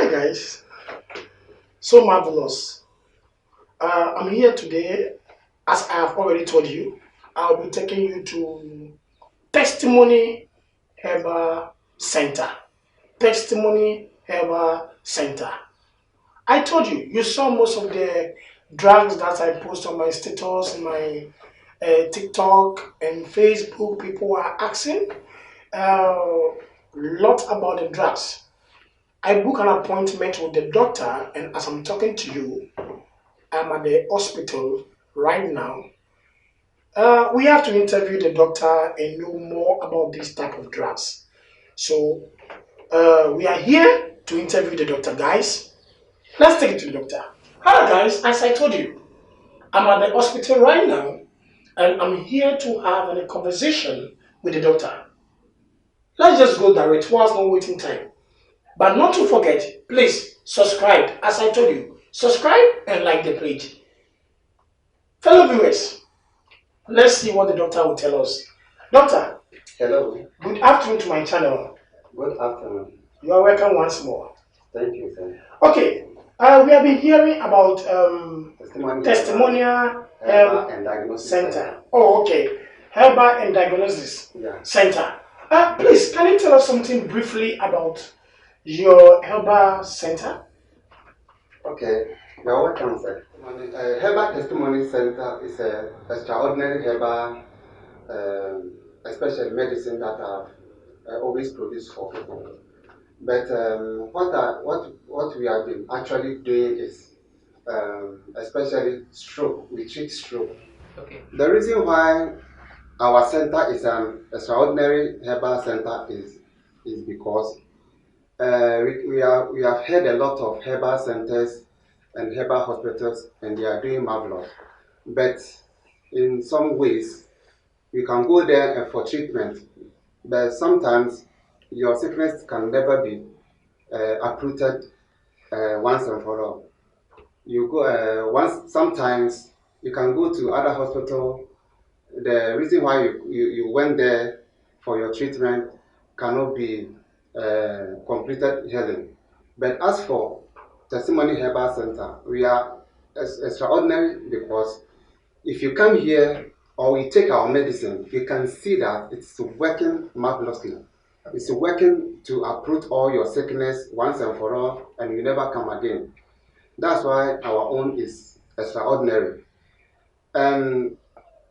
Hi guys, so marvelous. I'm here today, as I have already told you. I'll be taking you to Testimony Herbal Center. Testimony Herbal Center. I told you, you saw most of the drugs that I post on my status, my TikTok and Facebook. People are asking a lot about the drugs. I book an appointment with the doctor, and as I'm talking to you, I'm at the hospital right now. We have to interview the doctor and know more about this type of drugs. So we are here to interview the doctor, guys. Let's take it to the doctor. Hi, guys. As I told you, I'm at the hospital right now, and I'm here to have a conversation with the doctor. Let's just go direct whilst not waiting time. But not to forget, please subscribe. As I told you, subscribe and like the page. Fellow viewers, let's see what the doctor will tell us. Doctor, Hello. good afternoon to my channel. Good afternoon. You are welcome once more. Thank you, sir. Okay, we have been hearing about Testimonial Herbal and Diagnosis Center. Oh, okay. Herbal and Diagnosis Center. Please, can you tell us something briefly about your Herbal Center? Okay, you're welcome, sir. Herbal Testimony Center is an extraordinary herbal, especially medicine that I've always produced for people. But what we have been actually doing is, especially stroke. We treat stroke. Okay. The reason why our center is an extraordinary herbal center is because we have heard a lot of herbal centers and herbal hospitals, and they are doing marvelous. But in some ways, you can go there for treatment, but sometimes your sickness can never be uprooted once and for all. You go once. Sometimes you can go to other hospital. The reason why you went there for your treatment cannot be completed healing. But as for Testimony Herbal Center, we are extraordinary because if you come here or we take our medicine, you can see that it's working marvelously. It's working to uproot all your sickness once and for all, and you never come again. That's why our own is extraordinary. And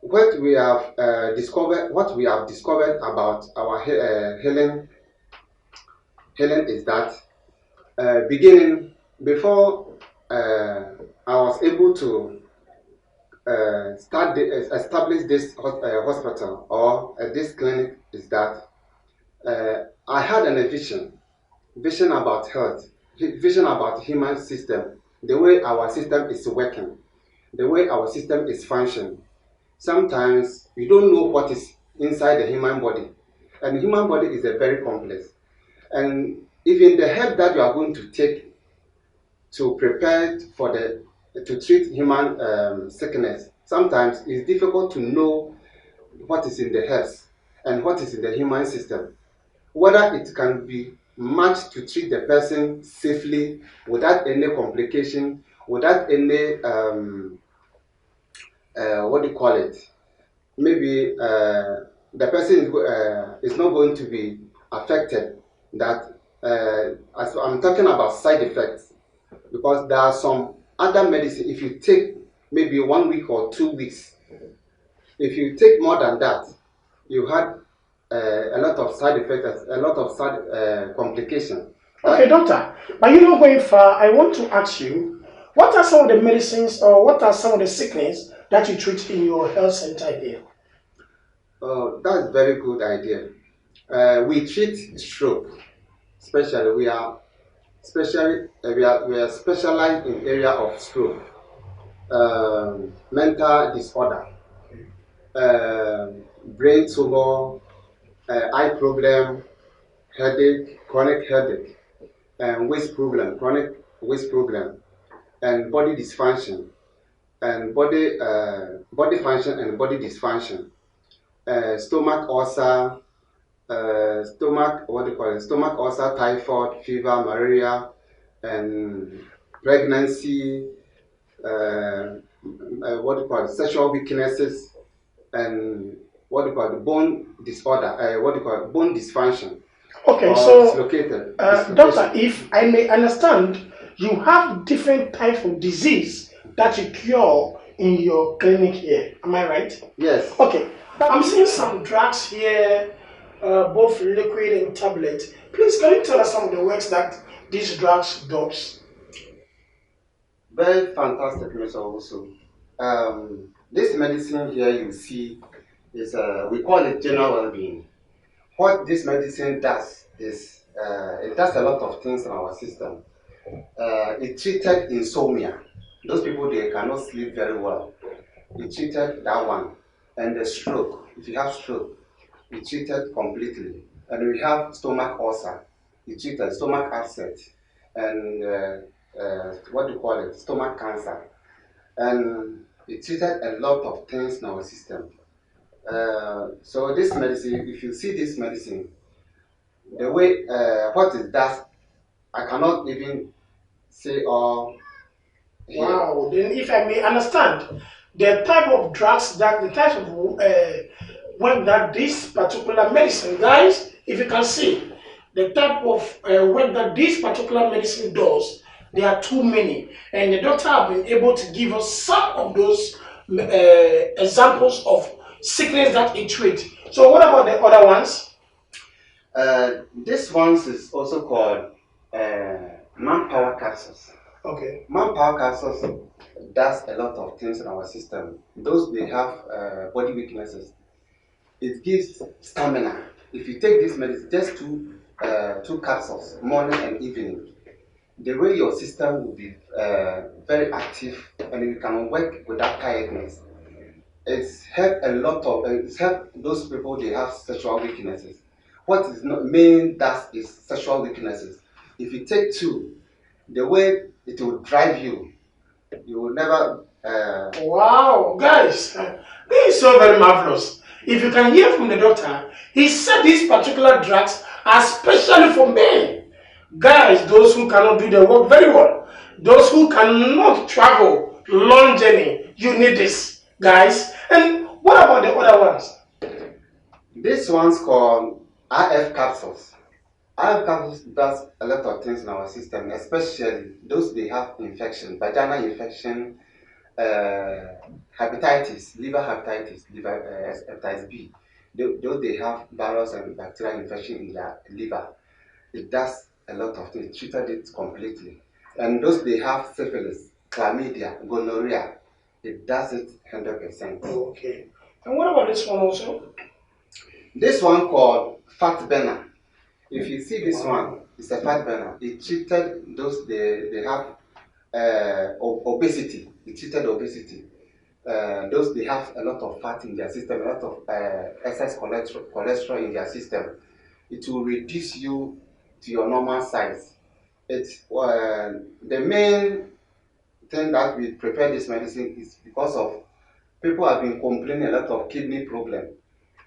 what we have discovered about our healing is that beginning before I was able to establish this hospital or this clinic is that I had a vision about health, vision about human system, the way our system is working, the way our system is functioning. Sometimes you don't know what is inside the human body, and the human body is a very complex. And even the help that you are going to take to prepare to treat human sickness, sometimes it's difficult to know what is in the herbs and what is in the human system, whether it can be matched to treat the person safely without any complication, without any what do you call it? Maybe the person is not going to be affected. That as I'm talking about side effects, because there are some other medicine. If you take maybe 1 week or 2 weeks, if you take more than that, you had a lot of side effects, a lot of side complications. Okay, doctor, but you know going far, I want to ask you, what are some of the medicines or what are some of the sickness that you treat in your health center here? Oh, that's a very good idea. We treat stroke, especially we are specialized in area of stroke, mental disorder, brain tumor, eye problem, headache, chronic headache, and waist problem, chronic waist problem, and body dysfunction, and body function and body dysfunction, stomach ulcer, stomach ulcer, typhoid, fever, malaria, and pregnancy, what do you call it, sexual weaknesses, and what do you call it, bone disorder, what do you call it, bone dysfunction Okay, or so doctor, dislocation. if I may understand, you have different types of disease that you cure in your clinic here. Am I right? Yes. Okay, I'm seeing some drugs here, both liquid and tablet. Please, can you tell us some of the works that these drugs does? Very fantastic, Mr. Also. This medicine here you see is, we call it general well-being. What this medicine does is, it does a lot of things in our system. It treated insomnia. Those people, they cannot sleep very well. It treated that one. And the stroke, if you have stroke, it treated completely. And we have stomach ulcer. It treated stomach upset and what do you call it? Stomach cancer. And it treated a lot of things in our system. So this medicine, if you see this medicine, the way what it does, I cannot even say all here. Wow, then if I may understand, the type of drugs that the type of work that this particular medicine, guys, if you can see, the type of work that this particular medicine does, there are too many, and the doctor have been able to give us some of those examples of sickness that it treats. So what about the other ones? This one is also called manpower capsules. Okay. Manpower capsules does a lot of things in our system. Those they have body weaknesses. It gives stamina. If you take this medicine, just two capsules, morning and evening, the way your system will be very active and you can work without tiredness. It's helped a lot of, it's helped those people they have sexual weaknesses. What is not main that is sexual weaknesses. If you take two, the way it will drive you, you will never. Wow, guys, this is so very marvelous. If you can hear from the doctor, he said these particular drugs are specially for men. Guys, those who cannot do their work very well, those who cannot travel long journey, you need this, guys. And what about the other ones? This one's called IF capsules. IF capsules does a lot of things in our system, especially those they have infection, vaginal infection, hepatitis, liver hepatitis, hepatitis B. Those they have virus and bacterial infection in their liver. It does a lot of things. It treated it completely. And those they have syphilis, chlamydia, gonorrhea, it does it 100%. Okay. And what about this one also? This one called fat burner. If you see this one, it's a fat burner. It treated those they have obesity. It treated obesity. Those they have a lot of fat in their system, a lot of excess cholesterol in their system. It will reduce you to your normal size. It's the main thing that we prepare this medicine is because of people have been complaining a lot of kidney problem.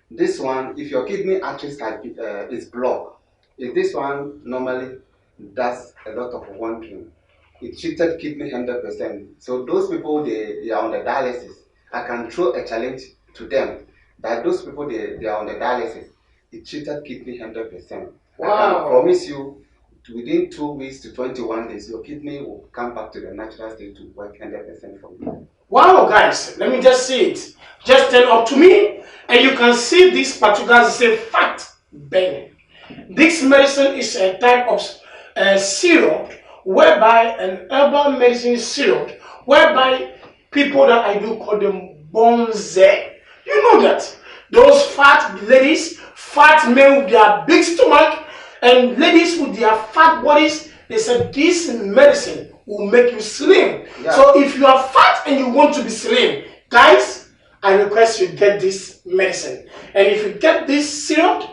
This one, if your kidney arteries is blocked, this one normally does a lot of wondering. It treated kidney 100%. So those people they are on the dialysis. I can throw a challenge to them that those people they are on the dialysis. It treated kidney 100%. Wow. I can promise you, within 2 weeks to 21 days, your kidney will come back to the natural state to work 100% for you. Wow, guys, let me just see it. Just turn up to me, and you can see this particular is a fat burning. This medicine is a type of syrup, whereby an herbal medicine syrup, whereby people that I do call them bonze. You know that those fat ladies, fat men with their big stomach, and ladies with their fat bodies, they said this medicine will make you slim. Yeah. So if you are fat and you want to be slim, guys, I request you get this medicine. And if you get this syrup,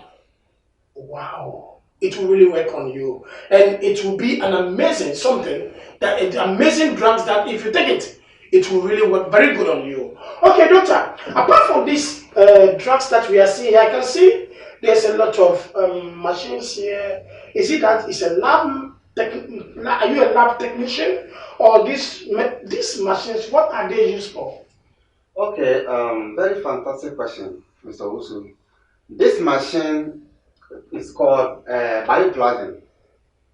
wow, it will really work on you. And it will be an amazing something, that amazing drugs that if you take it, it will really work very good on you. Okay, doctor, apart from these drugs that we are seeing here, I can see there's a lot of machines here. Is it that it's a lab Are you a lab technician, or these machines? What are they used for? Okay, very fantastic question, Mr. Usu. This machine is called bioplasm.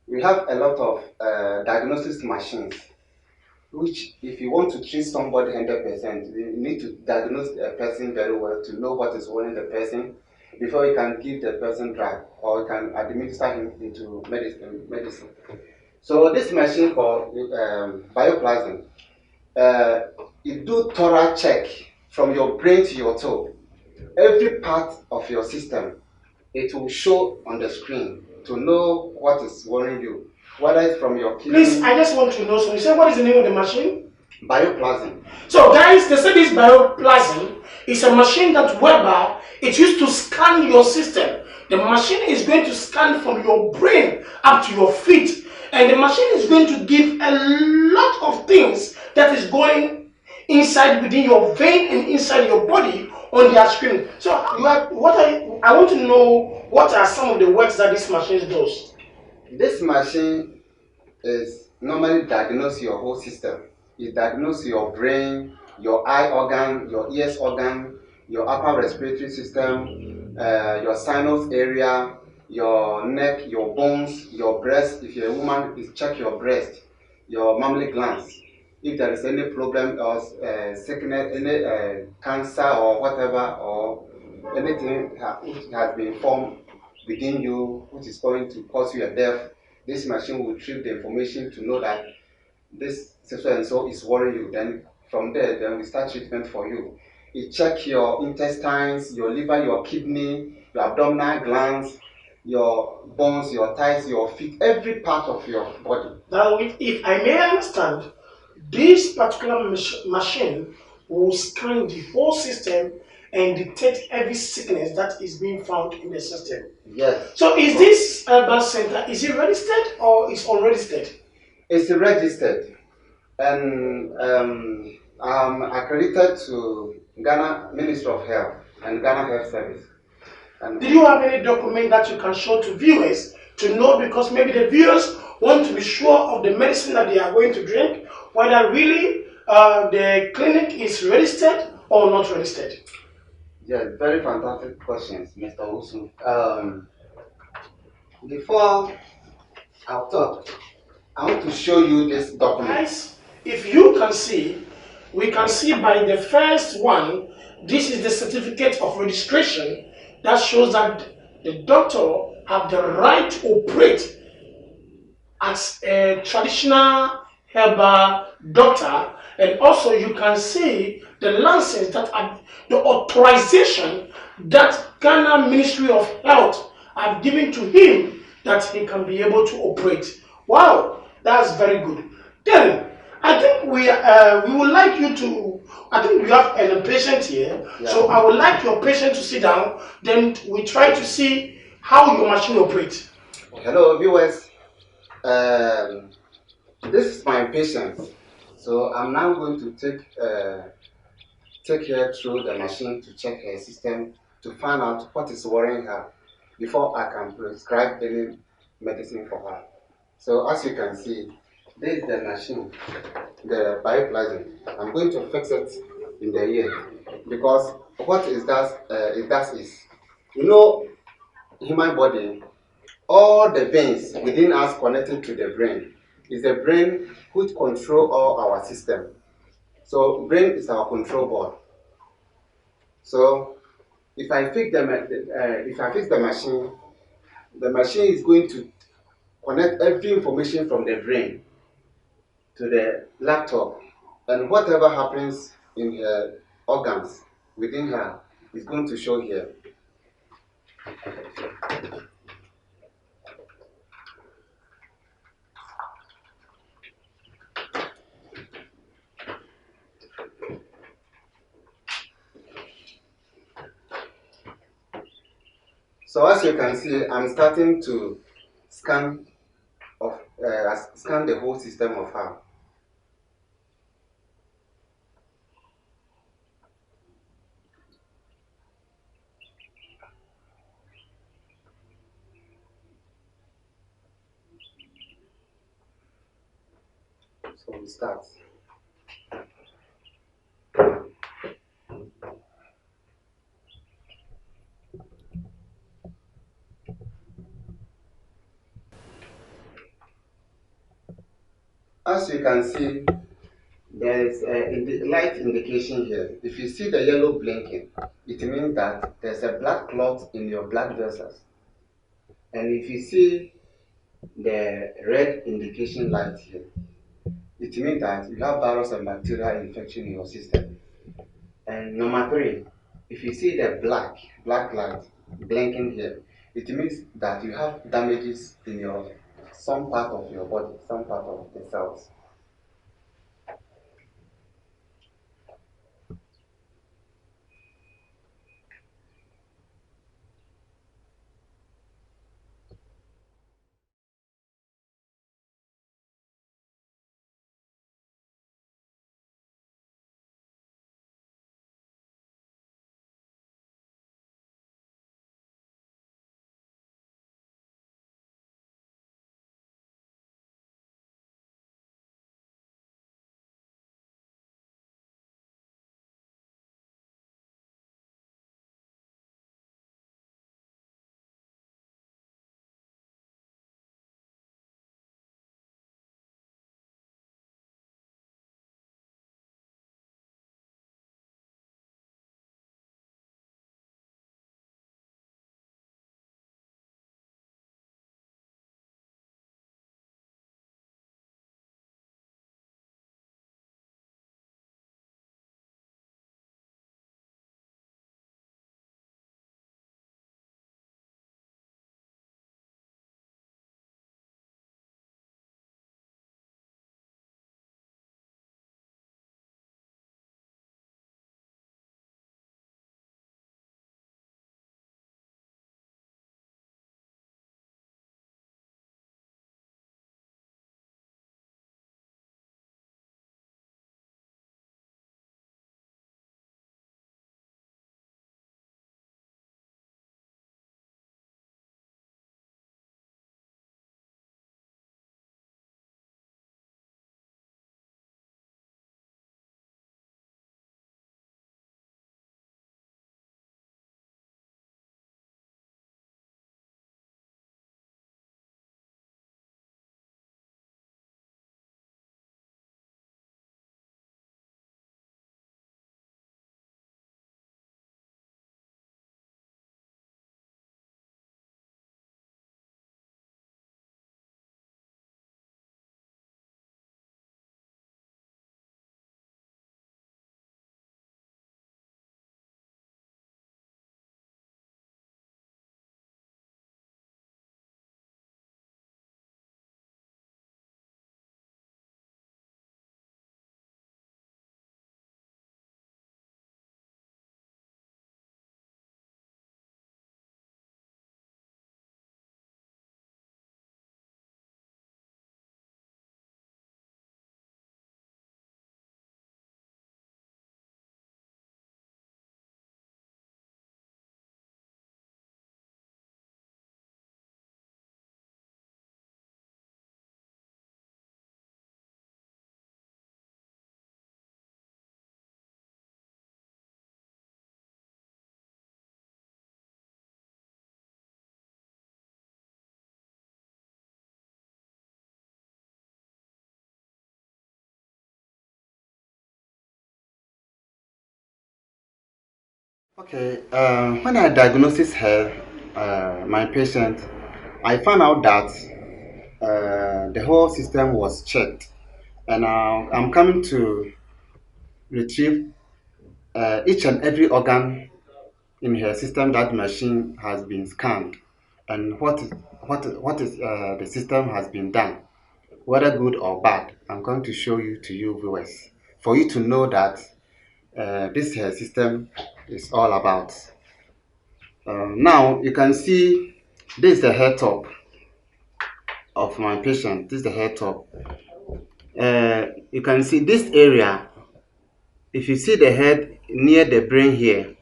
We have a lot of diagnosis machines, which if you want to treat somebody 100%, you need to diagnose a person very well to know what is worrying the person before you can give the person drug or you can administer him into medicine. So this machine called bioplasm, uh, it do thorough check from your brain to your toe. Every part of your system, it will show on the screen to know what is worrying you, whether it's from your kidney. Please, I just want to know. So you said, what is the name of the machine? Bioplasm. So guys, they say this bioplasm is a machine that whereby it's used to scan your system. The machine is going to scan from your brain up to your feet, and the machine is going to give a lot of things that is going inside within your vein and inside your body on their screen. So I want to know what are some of the works that this machine does. This machine is normally diagnose your whole system. It diagnoses your brain, your eye organ, your ears organ, your upper respiratory system, your sinus area, your neck, your bones, your breast. If you're a woman, it check your breast, your mammary glands. If there is any problem or sickness, any cancer or whatever, or anything which has been formed within you, which is going to cause you a death, this machine will retrieve the information to know that this so and so is worrying you. Then from there, then we start treatment for you. It check your intestines, your liver, your kidney, your abdominal glands, your bones, your thighs, your feet, every part of your body. Now, if I may understand, this particular machine will scan the whole system and detect every sickness that is being found in the system. Yes. So is this herbal center, is it registered or is unregistered? It's registered, and I'm accredited to Ghana Ministry of Health and Ghana Health Service. And did you have any document that you can show to viewers to know, because maybe the viewers want to be sure of the medicine that they are going to drink, whether really the clinic is registered or not registered? yes, very fantastic questions, Mr. Usu. Before I talk, I want to show you this document. Guys, if you can see, we can see by the first one, this is the certificate of registration that shows that the doctor have the right to operate as a traditional herbal doctor, and also you can see the license that are the authorization that Ghana Ministry of Health have given to him that he can be able to operate. Wow, that's very good. Then I think we would like you to. I think we have a patient here, Yeah. so I would like your patient to sit down. Then we try to see how your machine operates. Hello, viewers. This is my patient. So I'm now going to take her through the machine to check her system to find out what is worrying her before I can prescribe any medicine for her. So as you can see, this is the machine, the bioplasm. I'm going to fix it in the ear because what it does is, you know, human body, all the veins within us connected to the brain. Is the brain which control all our system. So brain is our control board. So if I fix the machine is going to connect every information from the brain to the laptop, and whatever happens in her organs within her is going to show here. So as you can see, I'm starting to scan scan the whole system of her. So we start. As you can see, there is a light indication here. If you see the yellow blinking, it means that there's a black clot in your blood vessels. And if you see the red indication light here, it means that you have virus and bacterial infection in your system. And number three, if you see the black light blinking here, it means that you have damages in your some part of your body, some part of the cells. Okay, when I diagnosed her, my patient, I found out that the whole system was checked, and I'm coming to retrieve each and every organ in her system. That machine has been scanned, and what is the system has been done, whether good or bad. I'm going to show you to you viewers for you to know that this system is all about. Now you can see this is the hair top of my patient. This is the hair top. You can see this area. If you see the head near the brain here,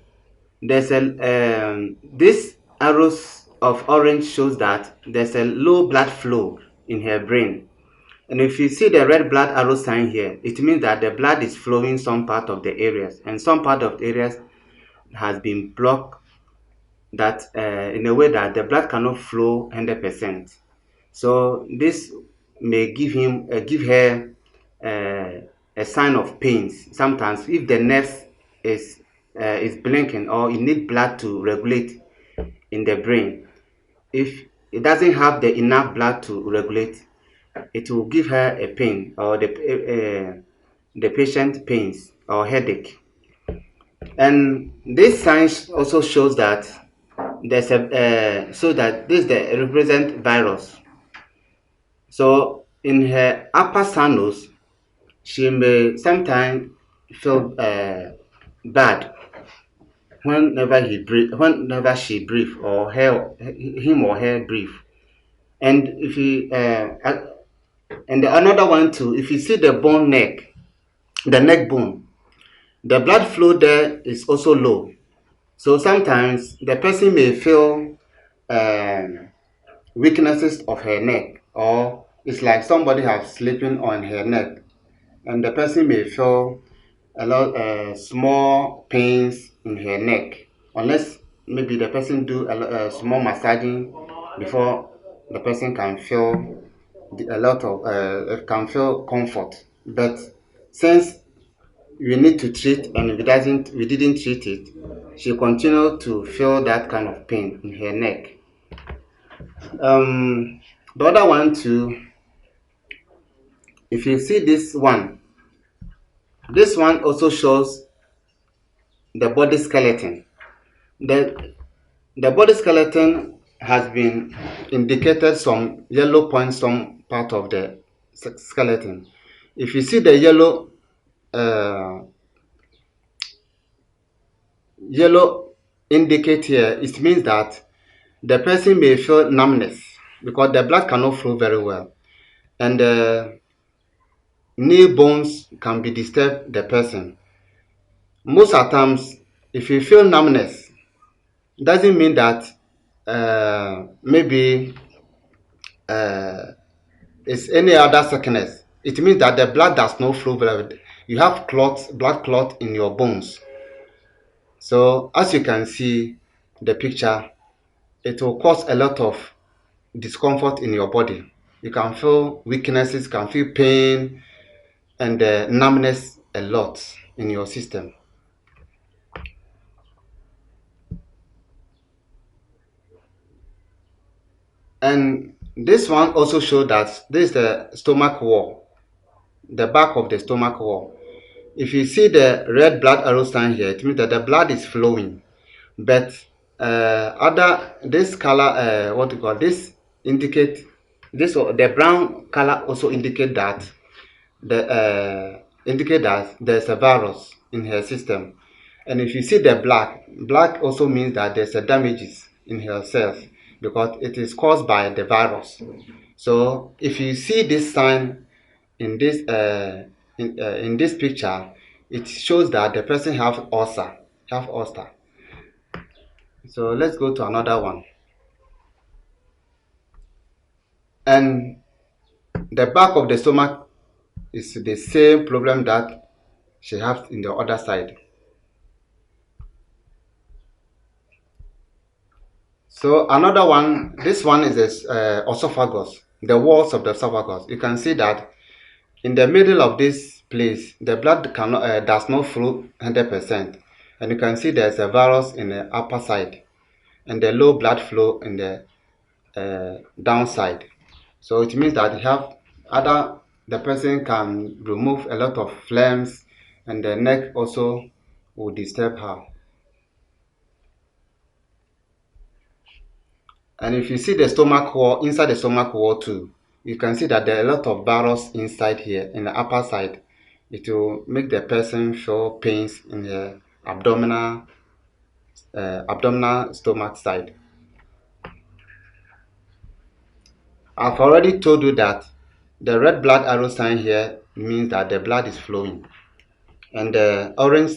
there's a this arrows of orange shows that there's a low blood flow in her brain. And if you see the red blood arrow sign here, it means that the blood is flowing some part of the areas, and some part of the areas has been blocked that in a way that the blood cannot flow 100%. So this may give her a sign of pains. Sometimes, if the nerves is blinking or it need blood to regulate in the brain, if it doesn't have the enough blood to regulate, it will give her a pain, or the patient pains or headache. And this signs also shows that there's a so that this the represent virus. So in her upper sinus, she may sometimes feel bad whenever she breathe, or him or her breathe. And if you and the another one too, if you see the the neck bone, the blood flow there is also low. So sometimes the person may feel weaknesses of her neck, or it's like somebody has sleeping on her neck, and the person may feel a lot small pains in her neck, unless maybe the person do small massaging before the person can feel a lot of can feel comfort. But since we need to treat, and we didn't treat it, she continued to feel that kind of pain in her neck. The other one too, if you see this one also shows the body skeleton. The body skeleton has been indicated some yellow points, some part of the skeleton. If you see the uh, yellow indicate here, it means that the person may feel numbness because the blood cannot flow very well, and the knee bones can be disturb the person. Most of times, if you feel numbness, doesn't mean that maybe uh, it's any other sickness. It means that the blood does not flow very well. You have blood clot in your bones. So as you can see the picture, it will cause a lot of discomfort in your body. You can feel weaknesses, can feel pain, and numbness a lot in your system. And this one also shows that this is the stomach wall, the back of the stomach wall. If you see the red blood arrow sign here, it means that the blood is flowing. But other this color, what you call this, indicate this, the brown color also indicate that there's a virus in her system. And if you see the black also means that there's a damages in her cells because it is caused by the virus. So if you see this sign in in this picture, it shows that the person have ulcer. So let's go to another one. And the back of the stomach is the same problem that she has in the other side. So another one, this one is this esophagus, the walls of the esophagus. You can see that in the middle of this place, the blood does not flow 100%, and you can see there's a virus in the upper side, and the low blood flow in the downside. So it means that you have other the person can remove a lot of phlegms, and the neck also will disturb her. And if you see the stomach wall, inside the stomach wall too, you can see that there are a lot of virus inside here in the upper side. It will make the person feel pains in the abdominal stomach side. I've already told you that the red blood arrow sign here means that the blood is flowing, and the orange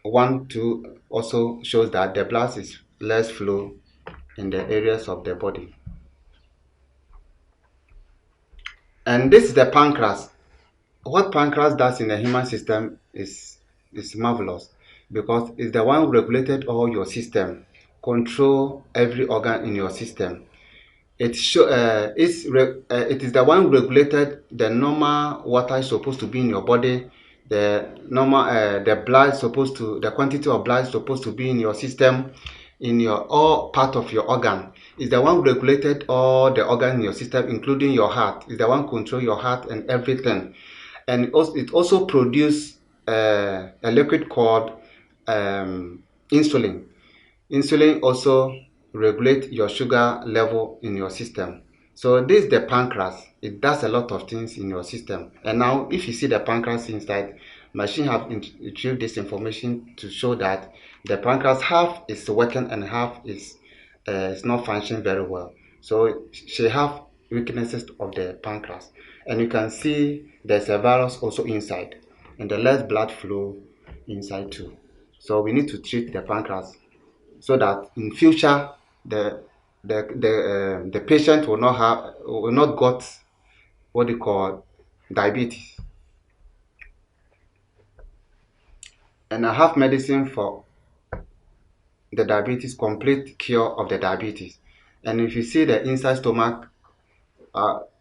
one too also shows that the blood is less flow in the areas of the body. And this is the pancreas. What pancreas does in the human system is marvelous because it's the one who regulated all your system, control every organ in your system. It is the one who regulated the normal water is supposed to be in your body, the quantity of blood is supposed to be in your system, in your all part of your organ. Is the one who regulated all the organs in your system, including your heart. Is the one control your heart and everything. And it also produce a liquid called insulin. Insulin also regulate your sugar level in your system. So this is the pancreas. It does a lot of things in your system. And now if you see the pancreas inside, machine have retrieved this information to show that the pancreas half is working and half is not functioning very well. So she have weaknesses of the pancreas. And you can see there's a virus also inside. And the less blood flow inside too. So we need to treat the pancreas so that in future the patient will not got what they call diabetes. And I have medicine for the diabetes, complete cure of the diabetes. And if you see the inside stomach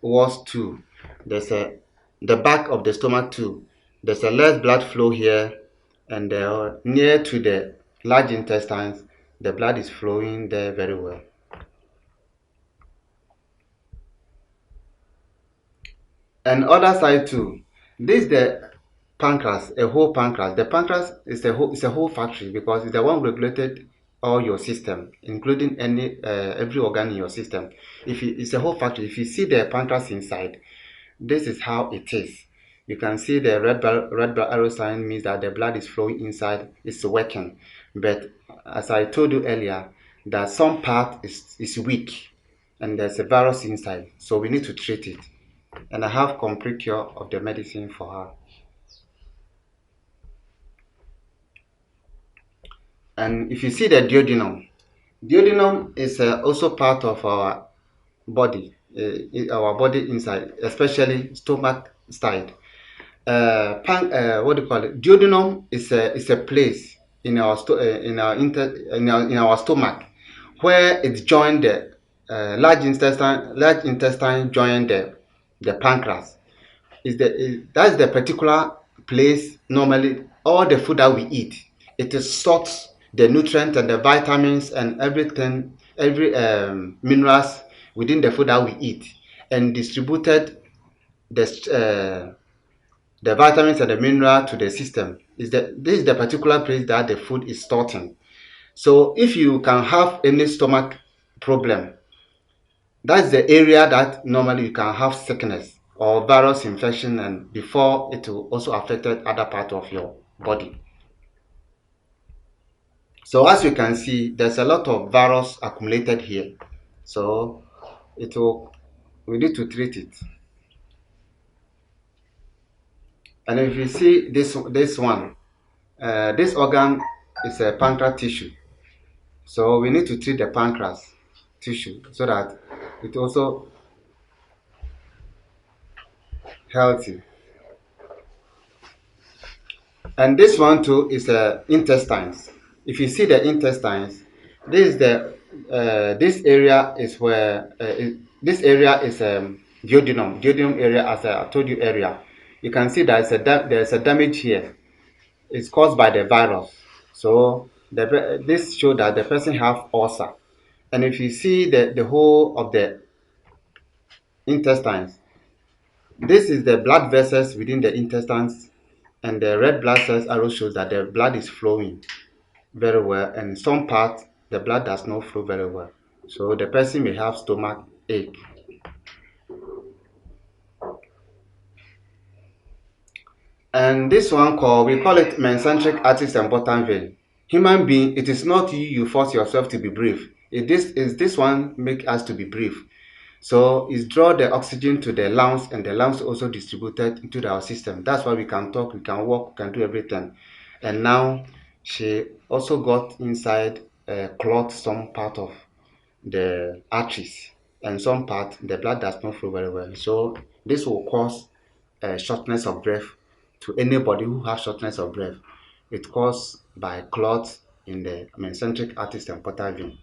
walls too, there's the back of the stomach too, there's a less blood flow here, and near to the large intestines the blood is flowing there very well. And other side too, this the pancreas, a whole pancreas. The pancreas is a whole factory because it's the one regulated all your system, including every organ in your system. It's a whole factory. If you see the pancreas inside, this is how it is. You can see the red blood arrow sign means that the blood is flowing inside, it's working. But as I told you earlier, that some part is weak and there's a virus inside, so we need to treat it. And I have complete cure of the medicine for her. And if you see the duodenum is also part of our body inside, especially stomach side. What do you call it? Duodenum is a place in our in our stomach where it joined the large intestine. Large intestine joined the pancreas. That's the particular place normally all the food that we eat. It is sorts the nutrients and the vitamins and everything, every minerals within the food that we eat, and distributed the the vitamins and the mineral to the system. This is the particular place that the food is stored in. So if you can have any stomach problem, that's the area that normally you can have sickness or virus infection, and before it will also affect other part of your body. So as you can see, there's a lot of virus accumulated here. So it will we need to treat it. And if you see this one, this organ is a pancreas tissue. So we need to treat the pancreas tissue so that it also healthy. And this one too is intestines. If you see the intestines, this is the this area is where this area is duodenum area, as I told you earlier. You can see there's a damage here. It's caused by the virus. So this shows that the person have ulcer. And if you see the whole of the intestines, this is the blood vessels within the intestines, and the red blood cells arrow shows that the blood is flowing very well, and some part the blood does not flow very well. So the person may have stomach ache. And this one we call it mesenteric arteries and bottom vein. Human being, it is not you force yourself to be brave. This one make us to be brave. So it draw the oxygen to the lungs, and the lungs also distributed into our system. That's why we can talk, we can walk, we can do everything. And now she also got inside clot some part of the arteries, and some part the blood does not flow very well. So This will cause shortness of breath to anybody who has shortness of breath. It caused by clots in the mesenteric arteries and portal vein.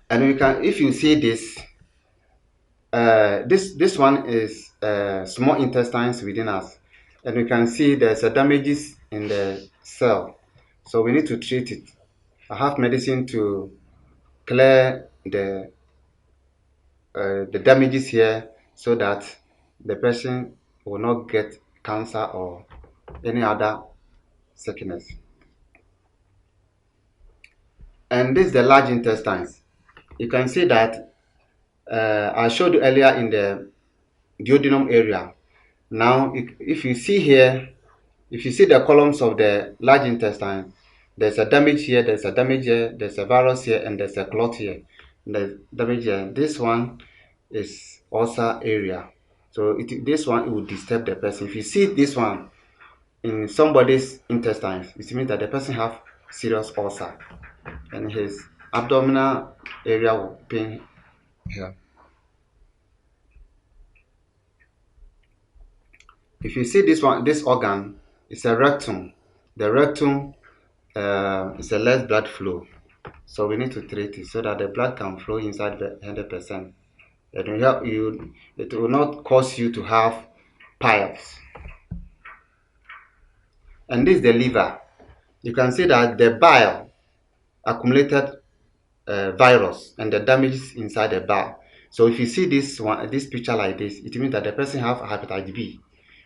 And we can, if you see this, this one is small intestines within us, and we can see there's a damages in the cell, so we need to treat it. I have medicine to clear the damages here so that the person will not get cancer or any other sickness. And this is the large intestines. You can see that I showed you earlier in the duodenum area. Now, if you see here, if you see the columns of the large intestine, there's a damage here, there's a damage here, there's a virus here, and there's a clot here. The damage here. This one is ulcer area. So this one, it will disturb the person. If you see this one in somebody's intestines, it means that the person have serious ulcer, and his abdominal area will pain here. If you see this one, this organ is a rectum. The rectum is a less blood flow, so we need to treat it so that the blood can flow inside the 100%. It will help you. It will not cause you to have piles. And this is the liver. You can see that the bile accumulated virus and the damages inside the bile. So if you see this picture like this, it means that the person have hepatitis B,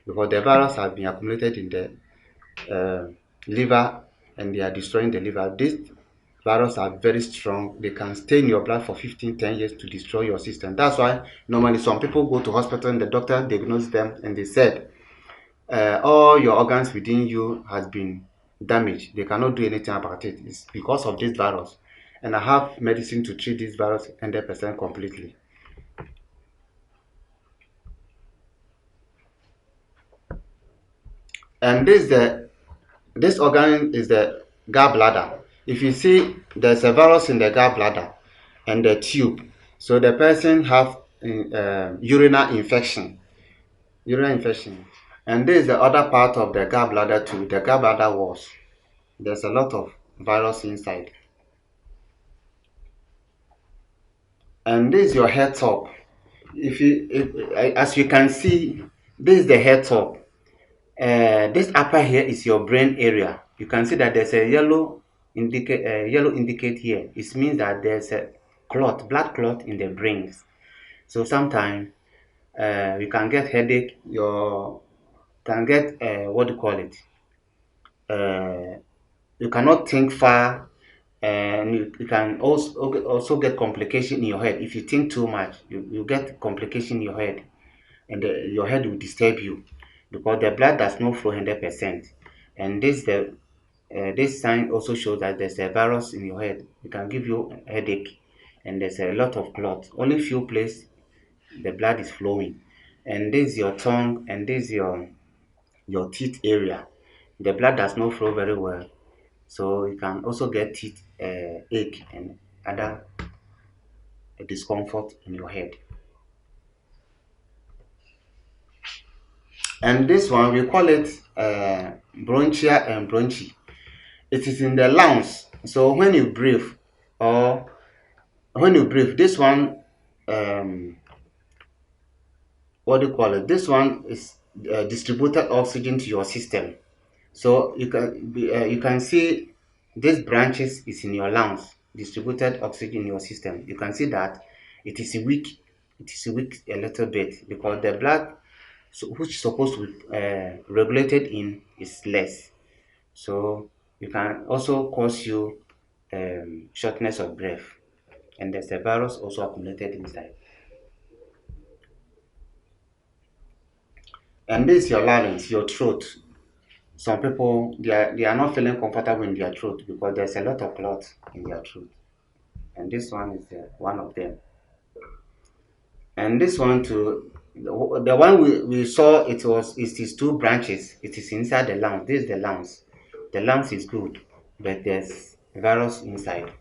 because the virus has been accumulated in the liver, and they are destroying the liver. These viruses are very strong. They can stay in your blood for 10 years to destroy your system. That's why normally some people go to hospital and the doctor diagnosed them and they said all your organs within you has been damaged. They cannot do anything about it. It's because of this virus. And I have medicine to treat this virus 100% completely. And this organ is the gallbladder. If you see there's a virus in the gallbladder and the tube, so the person have urinary infection. And this is the other part of the gallbladder too, the gallbladder walls. There's a lot of virus inside. And this is your head top. As you can see, this is the head top. This upper here is your brain area. You can see that there's a yellow indicate here. It means that there's a blood clot in the brains. So sometimes you can get headache. You can get what do you call it? You cannot think far, and you can also get complication in your head. If you think too much, you get complication in your head, and your head will disturb you because the blood does not flow 100%. And this sign also shows that there's a virus in your head. It can give you a headache, and there's a lot of clot. Only few places the blood is flowing. And this is your tongue, and this is your teeth area. The blood does not flow very well, so you can also get teeth ache and other discomfort in your head. And this one we call it bronchia and bronchi. It is in the lungs. So when you breathe, this one, what do you call it? This one is distributed oxygen to your system. So you can see these branches is in your lungs, distributed oxygen in your system. You can see that it is weak. It is weak a little bit because the blood, which is supposed to be regulated in, is less. So you can also cause you shortness of breath, and there's a virus also accumulated inside. And this is your larynx, your throat. Some people they are not feeling comfortable in their throat because there's a lot of clot in their throat, and this one is one of them. And this one too, the one we saw, it is two branches. It is inside the lungs. This is the lungs. The lungs is good, but there's virus inside.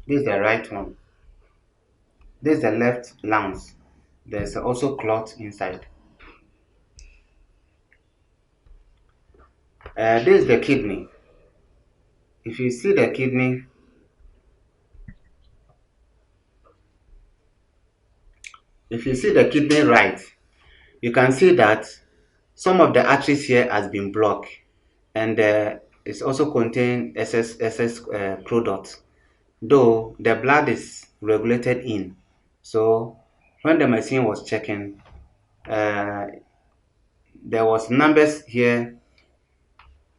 This is the right one. This is the left lungs. There's also clot inside. This is the kidney. If you see the kidney, right, you can see that some of the arteries here has been blocked, and it's also contain excess product. Though the blood is regulated in, so when the machine was checking, uh, there was numbers here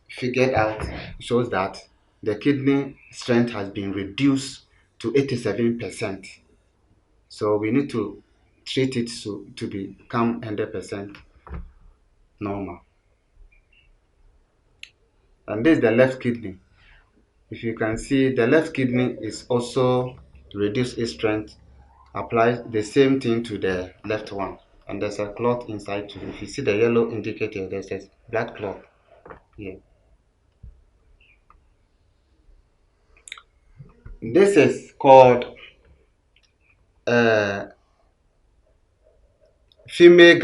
figured out, shows that the kidney strength has been reduced to 87%. So we need to treat it to become 100% normal. And this is the left kidney. If you can see, the left kidney is also reduced its strength. Apply the same thing to the left one. And there's a clot inside too. If you see the yellow indicator, there's a blood clot here. This is called uh, female,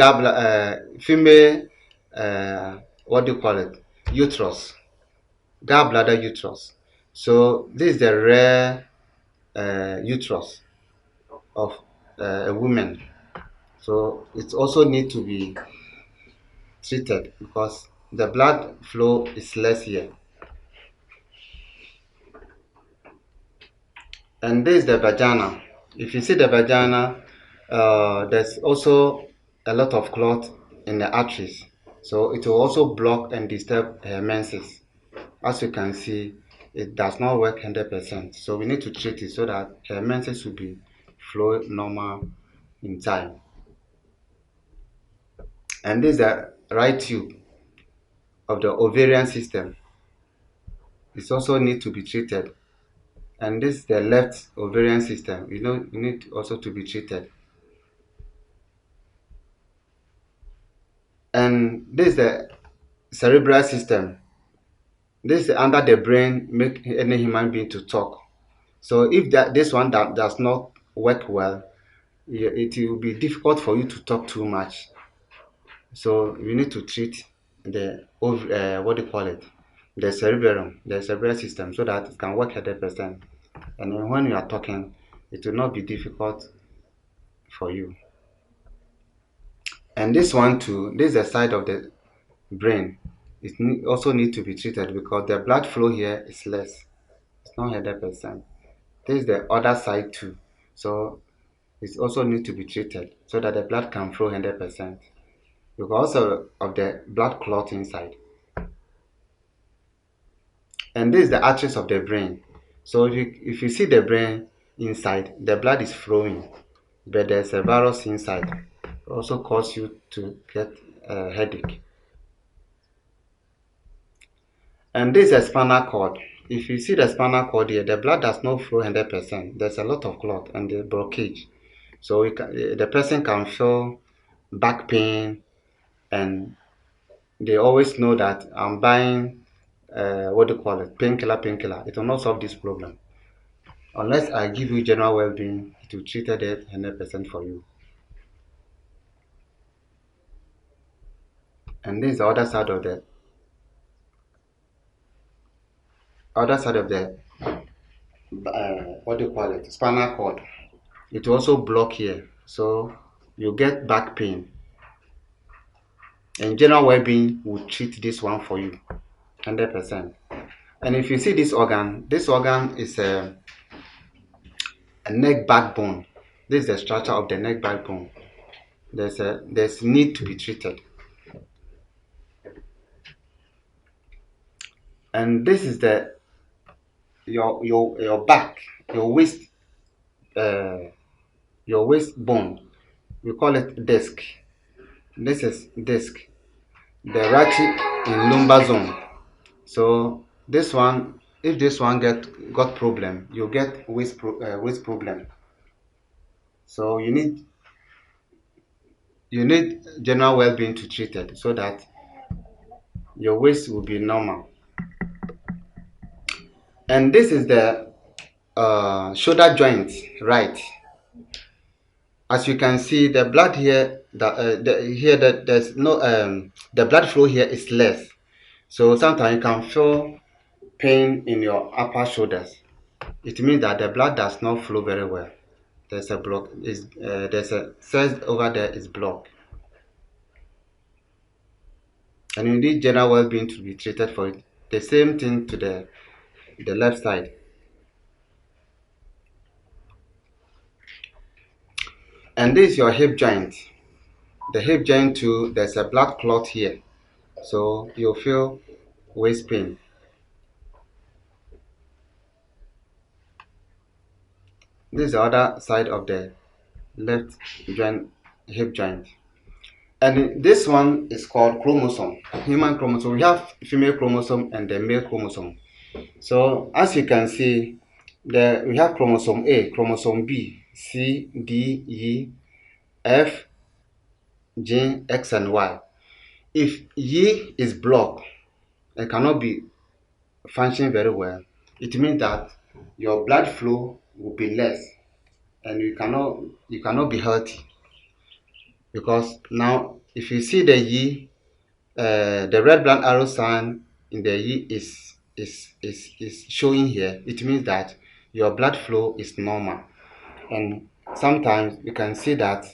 what do you call it? Uterus, gallbladder uterus. So this is the rare uterus of a woman. So it also need to be treated because the blood flow is less here. And this is the vagina. If you see the vagina, there's also a lot of clot in the arteries. So it will also block and disturb her menses. As you can see, it does not work 100%. So we need to treat it so that her menses will be flow normal in time. And this is the right tube of the ovarian system. It also need to be treated. And this is the left ovarian system. You need also to be treated. And this is the cerebral system. This is under the brain, make any human being to talk. So if this one does not work well, it will be difficult for you to talk too much. So you need to treat the what do you call it, the cerebellum, the cerebral system, so that it can work 100%. And then when you are talking, it will not be difficult for you. And this one too, this is the side of the brain. It also need to be treated because the blood flow here is less. It's not 100%. This is the other side too. So it also need to be treated so that the blood can flow 100% because of the blood clot inside. And this is the arteries of the brain. So if you see the brain inside, the blood is flowing, but there's a virus inside. It also cause you to get a headache. And this is a spinal cord. If you see the spinal cord here, the blood does not flow 100%. There's a lot of clot and the blockage. So the person can feel back pain, and they always know that I'm buying, what do you call it, painkiller. It will not solve this problem. Unless I give you general well-being, it will treat it 100% for you. And this is the other side of the what do you call it, spinal cord. It will also block here, so you get back pain. And general well-being will treat this one for you 100%. And if you see this organ is a neck backbone. This is the structure of the neck backbone. There's need to be treated. And this is your back, your waist, your waist bone. We call it disc. This is disc, the right in lumbar zone. So this one, if this one got problem, you get waist problem. So you need general well-being to treat it so that your waist will be normal. And this is the shoulder joint, right? As you can see, the blood here, that there's no the blood flow here is less. So sometimes you can feel pain in your upper shoulders. It means that the blood does not flow very well. There's a block. There's a cells over there is blocked, and you need general well-being to be treated for it. The same thing to the left side. And this is your hip joint. The hip joint too. There's a blood clot here, so you'll feel waist pain. This is the other side of the left joint, hip joint. And this one is called chromosome, human chromosome. We have female chromosome and the male chromosome. So as you can see, we have chromosome A, chromosome B, C, D, E, F, G, X, and Y. If E is blocked and cannot be functioning very well, it means that your blood flow will be less, and you cannot be healthy. Because now, if you see the E, the red blood arrow sign in the E is showing here, it means that your blood flow is normal. And sometimes you can see that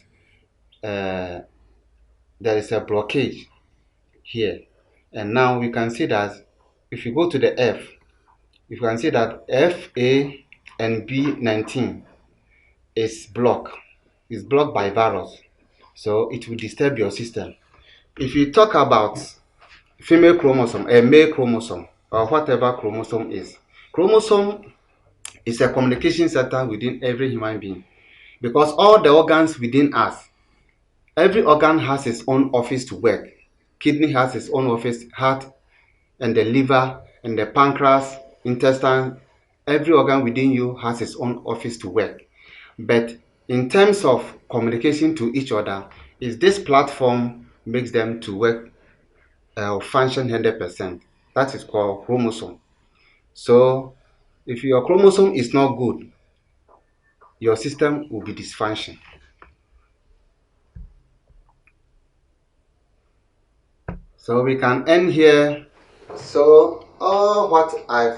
uh, there is a blockage here. And now we can see that if you go to the F, you can see that FA and B19 is blocked by virus. So it will disturb your system. If you talk about female chromosome, a male chromosome, or whatever chromosome is a communication center within every human being, because all the organs within us, every organ has its own office to work. Kidney has its own office, heart and the liver and the pancreas, intestine, every organ within you has its own office to work. But in terms of communication to each other, is this platform makes them to work function 100%. That is called chromosome. So if your chromosome is not good, your system will be dysfunction. So we can end here. So all what I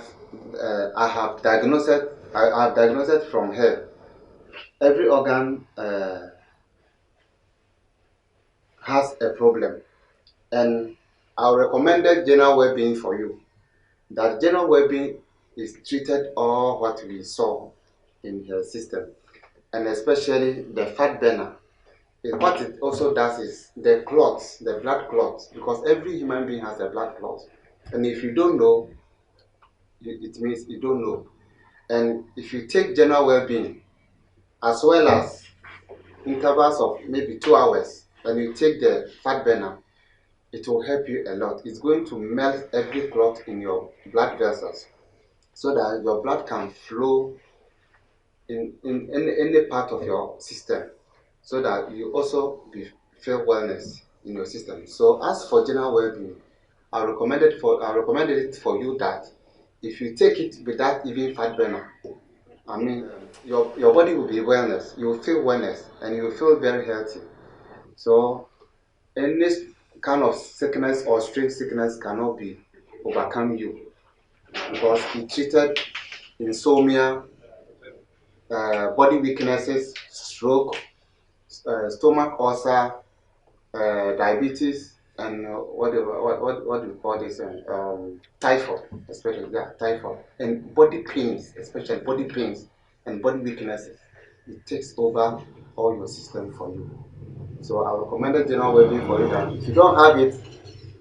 have diagnosed from her. Every organ has a problem, and I recommended general well-being for you. That general well-being is treated all what we saw in her system, and especially the fat burner. What it also does is the clots, the blood clots, because every human being has a blood clot, and if you don't know, it means you don't know. And if you take general well-being as well as intervals of maybe 2 hours, and you take the fat burner, it will help you a lot. It's going to melt every clot in your blood vessels so that your blood can flow in any part of your system, so that you also feel wellness in your system. So as for general well-being, I recommended it for you that if you take it without even fat burner, I mean, your body will be wellness. You will feel wellness and you will feel very healthy. So any kind of sickness or strange sickness cannot be overcome you, because it treated insomnia, body weaknesses, stroke, stomach ulcer, diabetes, and what do you call this? Typhoid, especially typhoid, and body pains, especially body pains and body weaknesses. It takes over all your system for you. So I recommended general well-being for you that if you don't have it,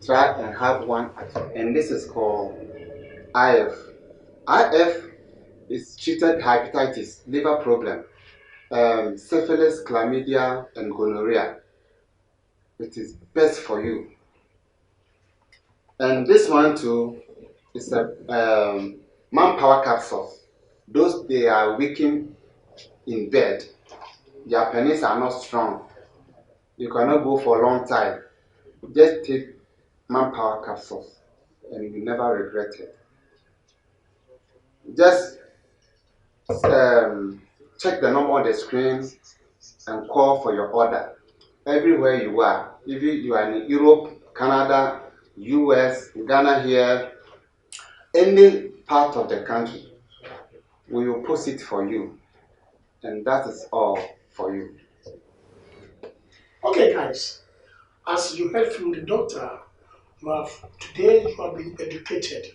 try and have one at home. And this is called IF. IF is treated hepatitis, liver problem, syphilis, chlamydia, and gonorrhea. It is best for you. And this one too is a manpower capsules. Those they are weakened in bed, their penis are not strong. You cannot go for a long time. Just take manpower capsules and you never regret it. Just check the number on the screen and call for your order. Everywhere you are, if you are in Europe, Canada, US, Ghana here, any part of the country, we will post it for you. And that is all for you. Okay, guys, as you heard from the doctor, today you have been educated.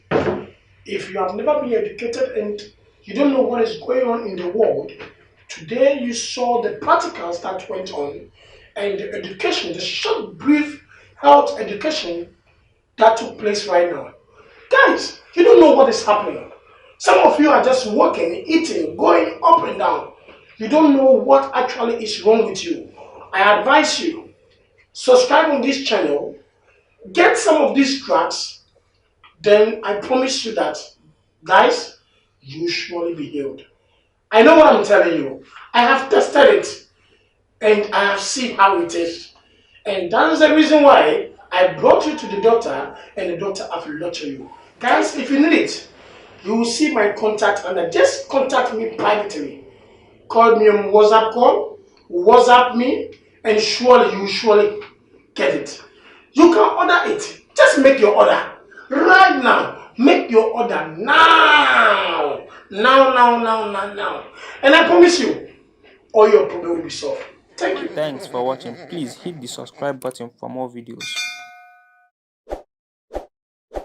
If you have never been educated and you don't know what is going on in the world, today you saw the practicals that went on and the education, the short, brief health education that took place right now. Guys, you don't know what is happening. Some of you are just walking, eating, going up and down. You don't know what actually is wrong with you. I advise you, subscribe on this channel, get some of these tracks, then I promise you that, guys, you surely be healed. I know what I'm telling you. I have tested it and I have seen how it is. And that is the reason why I brought you to the doctor and the doctor have lectured you. Guys, if you need it, you will see my contact and just contact me privately. Call me on WhatsApp call, WhatsApp me, and surely you will surely get it. You can order it. Just make your order right now. Make your order now. Now. And I promise you, all your problem will be solved. Thank you. Thanks for watching. Please hit the subscribe button for more videos.